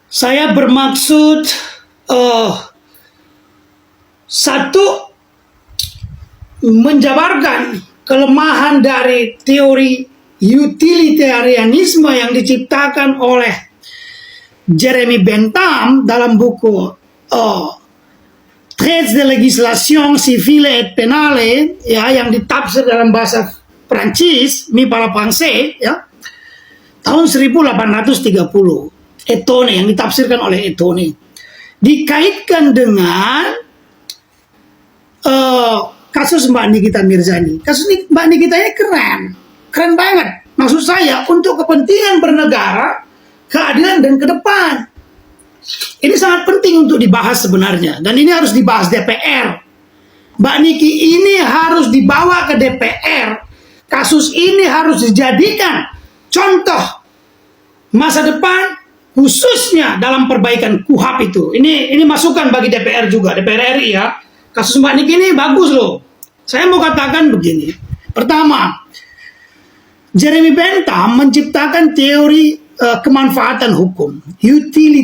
Saya bermaksud eh, satu, menjabarkan kelemahan dari teori utilitarianisme yang diciptakan oleh Jeremy Bentham dalam buku Traits de législation civile et pénale, ya, yang ditafsir dalam bahasa Prancis, Mi para Pensée, ya, tahun 1830. Etone, yang ditafsirkan oleh Etone, dikaitkan dengan kasus Mbak Nikita Mirzani. Kasus Mbak Nikita ini keren banget. Maksud saya, untuk kepentingan bernegara, keadilan dan ke depan. Ini sangat penting untuk dibahas sebenarnya, dan ini harus dibahas DPR. Mbak Niki ini harus dibawa ke DPR. Kasus ini harus dijadikan contoh masa depan, khususnya dalam perbaikan KUHAP itu. Ini masukan bagi DPR juga, DPR RI ya. Kasus Mbak Niki ini bagus loh. Saya mau katakan begini. Pertama, Jeremy Bentham menciptakan teori kemanfaatan hukum, teori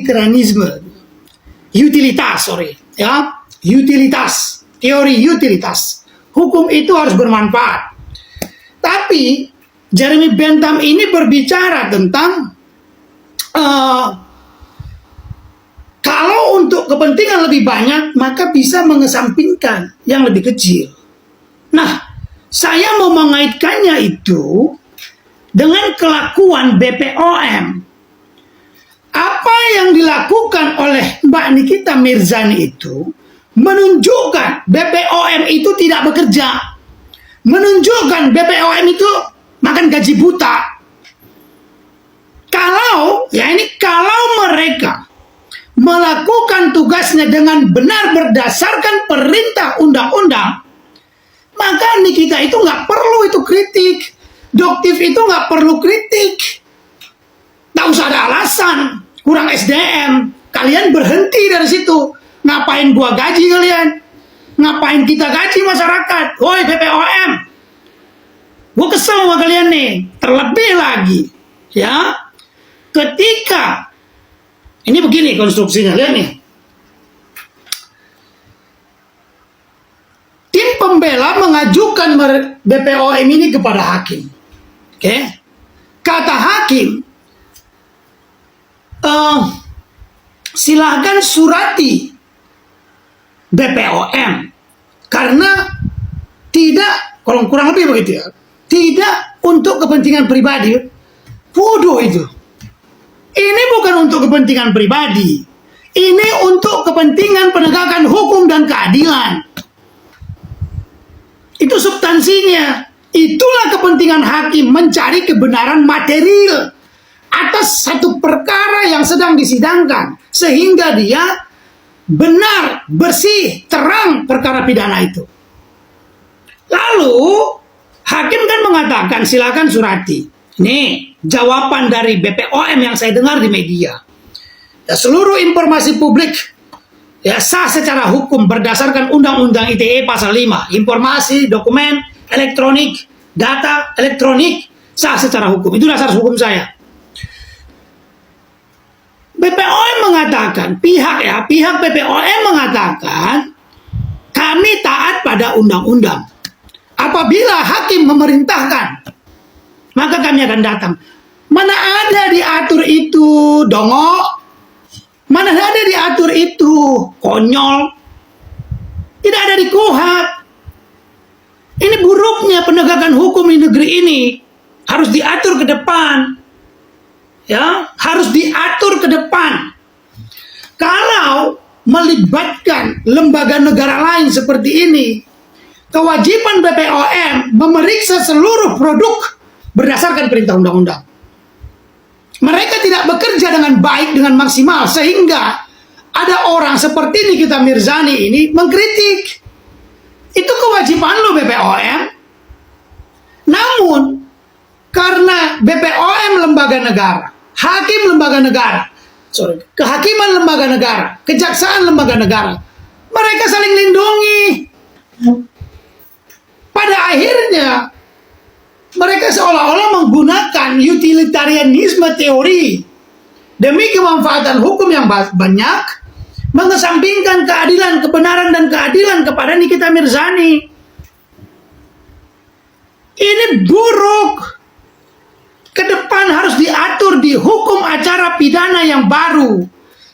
utilitas. Hukum itu harus bermanfaat. Tapi Jeremy Bentham ini berbicara tentang kalau untuk kepentingan lebih banyak, maka bisa mengesampingkan yang lebih kecil. Nah, saya mau mengaitkannya itu dengan kelakuan BPOM. Apa yang dilakukan oleh Mbak Nikita Mirzani itu menunjukkan BPOM itu tidak bekerja. Menunjukkan BPOM itu makan gaji buta. Kalau mereka melakukan tugasnya dengan benar berdasarkan perintah undang-undang, maka Nikita itu nggak perlu itu kritik. Doktif itu nggak perlu kritik. Nggak usah ada alasan. Kurang SDM. Kalian berhenti dari situ. Ngapain gua gaji kalian? Ngapain kita gaji masyarakat? Woi BPOM. Gua kesel sama kalian nih. Terlebih lagi, ya, ketika ini begini konstruksinya, lihat nih. Tim pembela mengajukan BPOM ini kepada hakim. Oke, kata hakim, silahkan surati BPOM karena tidak, kurang lebih begitu ya, tidak untuk kepentingan pribadi. Bodoh itu. Ini bukan untuk kepentingan pribadi. Ini untuk kepentingan penegakan hukum dan keadilan. Itu substansinya. Itulah kepentingan hakim, mencari kebenaran material atas satu perkara yang sedang disidangkan, sehingga dia benar, bersih, terang perkara pidana itu. Lalu hakim kan mengatakan silakan surati. Ini jawaban dari BPOM yang saya dengar di media. Ya, seluruh informasi publik ya sah secara hukum berdasarkan Undang-Undang ITE pasal 5. Informasi, dokumen, elektronik, data elektronik sah secara hukum. Itu dasar hukum saya. BPOM mengatakan, pihak BPOM mengatakan kami taat pada undang-undang. Apabila hakim memerintahkan, maka kami akan datang. Mana ada diatur itu, dongok? Mana ada diatur itu, konyol? Tidak ada di KUHAP. Ini buruknya penegakan hukum di negeri ini. Harus diatur ke depan. Ya, harus diatur ke depan. Kalau melibatkan lembaga negara lain seperti ini, kewajiban BPOM memeriksa seluruh produk berdasarkan perintah undang-undang. Mereka tidak bekerja dengan baik, dengan maksimal, sehingga ada orang seperti Nikita Mirzani ini mengkritik. Itu kewajiban lo BPOM. Namun, karena BPOM lembaga negara, hakim lembaga negara, kehakiman lembaga negara, kejaksaan lembaga negara, mereka saling lindungi. Pada akhirnya, mereka seolah-olah menggunakan utilitarianisme teori demi kemanfaatan hukum yang banyak, mengesampingkan keadilan, kebenaran, dan keadilan kepada Nikita Mirzani. Ini buruk. Ke depan harus diatur di hukum acara pidana yang baru.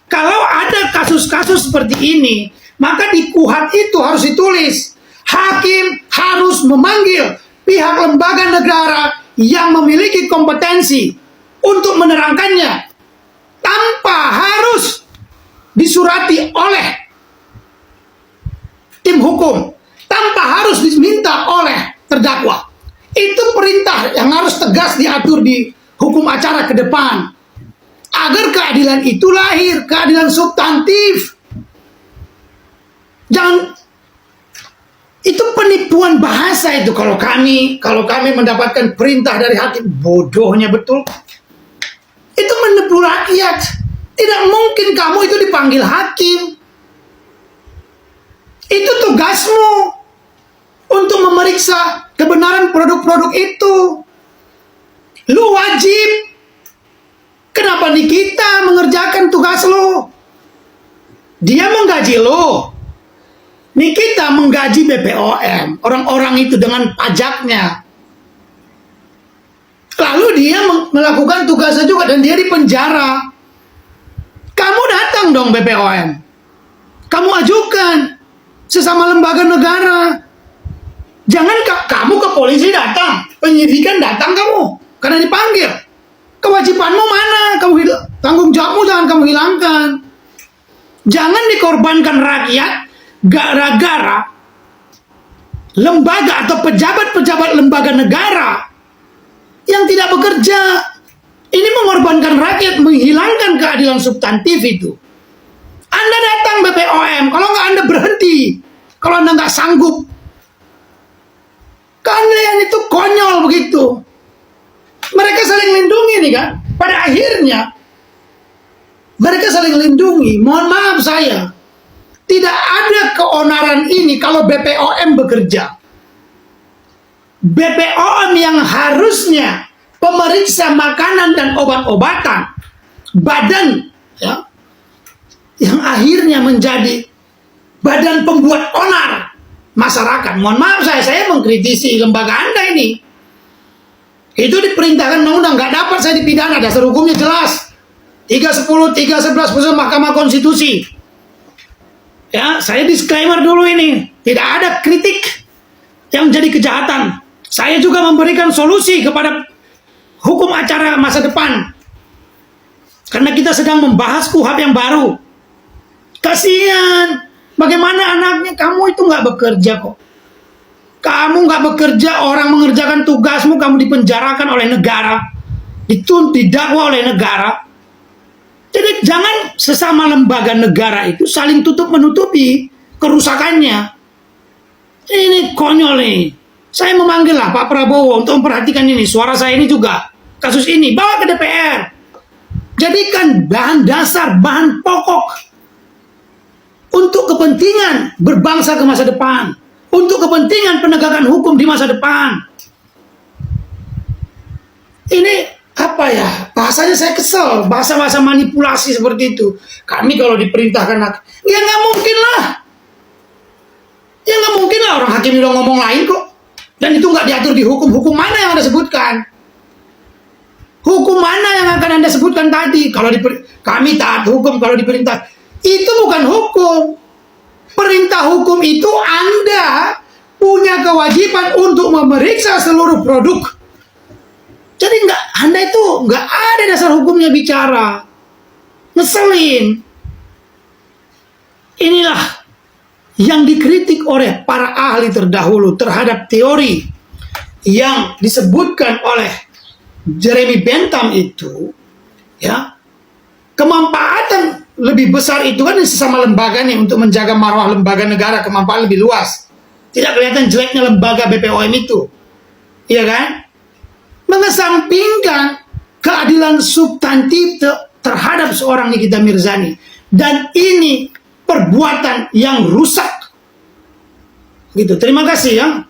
Kalau ada kasus-kasus seperti ini, maka di KUHP itu harus ditulis, hakim harus memanggil pihak lembaga negara yang memiliki kompetensi untuk menerangkannya, tanpa harus disurati oleh tim hukum, tanpa harus diminta oleh terdakwa. Itu perintah yang harus tegas diatur di hukum acara ke depan, agar keadilan itu lahir, keadilan substantif. Jangan, itu penipuan bahasa itu. Kalau kami mendapatkan perintah dari hakim, bodohnya betul. Itu menipu rakyat. Tidak mungkin kamu itu dipanggil hakim. Itu tugasmu untuk memeriksa kebenaran produk-produk itu. Lu wajib. Kenapa Nikita mengerjakan tugas lu? Dia menggaji lu. Nikita menggaji BPOM, orang-orang itu dengan pajaknya. Lalu dia melakukan tugasnya juga dan dia di penjara. Kamu datang dong BPOM. Kamu ajukan sesama lembaga negara. Jangan kamu ke polisi datang, penyidikan datang kamu, karena dipanggil. Kewajibanmu mana? Tanggung jawabmu jangan kamu hilangkan. Jangan dikorbankan rakyat gara-gara lembaga atau pejabat-pejabat lembaga negara yang tidak bekerja. Ini mengorbankan rakyat, menghilangkan keadilan substantif itu. Anda datang BPOM, kalau nggak Anda berhenti, kalau Anda nggak sanggup. Kalian itu konyol begitu. Mereka saling lindungi nih kan. Pada akhirnya mereka saling lindungi. Mohon maaf saya, tidak ada keonaran ini kalau BPOM bekerja. BPOM yang harusnya pemeriksa makanan dan obat-obatan, badan ya, yang akhirnya menjadi badan pembuat onar masyarakat. Mohon maaf saya mengkritisi lembaga Anda ini. Itu diperintahkan undang-undang, nggak dapat saya dipidana, dasar hukumnya jelas. 310, 311 putusan Mahkamah Konstitusi. Ya, saya disclaimer dulu ini. Tidak ada kritik yang menjadi kejahatan. Saya juga memberikan solusi kepada hukum acara masa depan. Karena kita sedang membahas KUHP yang baru. Kasihan. Bagaimana anaknya? Kamu itu nggak bekerja kok. Kamu nggak bekerja, orang mengerjakan tugasmu, kamu dipenjarakan oleh negara, didakwa oleh negara. Jadi jangan sesama lembaga negara itu saling tutup-menutupi kerusakannya. Ini konyol nih. Saya memanggillah Pak Prabowo untuk memperhatikan ini. Suara saya ini juga, kasus ini, bawa ke DPR. Jadikan bahan dasar, bahan pokok untuk kepentingan berbangsa ke masa depan, untuk kepentingan penegakan hukum di masa depan. Ini apa ya, bahasanya saya kesel, bahasa-bahasa manipulasi seperti itu. Kami kalau diperintahkan, ya nggak mungkin lah. Ya nggak mungkin lah, orang hakim udah ngomong lain kok. Dan itu nggak diatur di hukum. Hukum mana yang Anda sebutkan? Hukum mana yang akan Anda sebutkan tadi? Kalau kami taat hukum kalau diperintah. Itu bukan hukum. Perintah hukum itu Anda punya kewajiban untuk memeriksa seluruh produk. Jadi Anda itu nggak ada dasar hukumnya bicara. Ngeselin. Inilah yang dikritik oleh para ahli terdahulu terhadap teori yang disebutkan oleh Jeremy Bentham itu, ya, kemanfaatan lebih besar itu kan sesama lembaga nih untuk menjaga marwah lembaga negara, kemanfaatan lebih luas. Tidak kelihatan jeleknya lembaga BPOM itu, iya kan? Mengesampingkan keadilan substantif terhadap seorang Nikita Mirzani, dan ini perbuatan yang rusak. Gitu. Terima kasih ya.